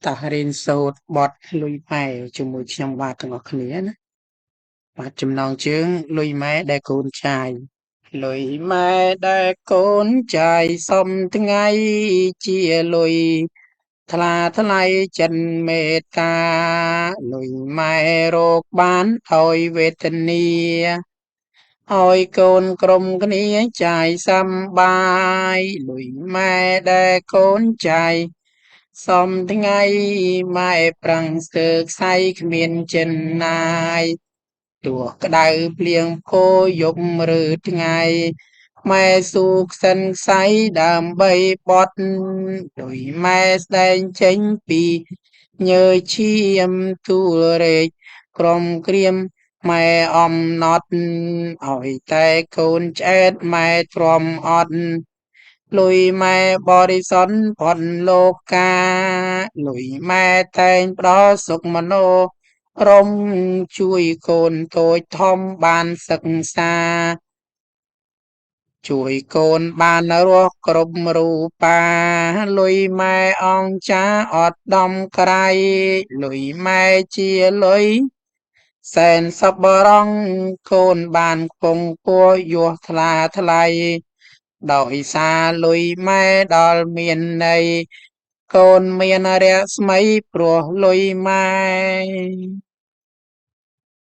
តារៀនសូត្របទលុយម៉ែជាមួយខ្ញុំបាទទាំងអស់គ្នាណាបាទចំណងជើងលុយម៉ែដែលកូនចាយលុយម៉ែដែលកូនចាយសំថ្ងៃជាលុយថ្លាថ្លៃចិនមេត្តាលុយម៉ែរកបានឲ្យវេទនាឲ្យកូនក្រុមគ្នាចាយសប្បាយលុយម៉ែដែលកូនចាយសំថ្ងៃម៉ែប្រឹងស្ទើរខ្សែគ្មានចិនណាយទោះក្តៅភ្លៀងផ្គរយប់ឬថ្ងៃម៉ែស៊ូខ្សិនខ្សៃដើម្បីបត់ដោយម៉ែស្ដែងចេញពីញើសឈាមទូលរែកក្រុមក្រៀមម៉ែអំណត់ឲ្យតែកូនឆ្អែតម៉ែទ្រាំអត់លុយម៉ែបរិសុទ្ធផុតលោកកាលុយម៉ែតែងផ្ដល់សុខមនោរម្យជួយកូនតូចធំបានសិក្សាជួយកូនបានរស់គ្រប់រូបាលុយម៉ែអង្ចាអត់ដំក្រៃលុយម៉ែជាលុយសែនសប្បុរសកូនបានខ្ពង់ពោះយសថ្លាថ្លៃដោយសារលុយម៉ែដល់មានន័យកូនមានរស្មីព្រោះលុយម៉ែ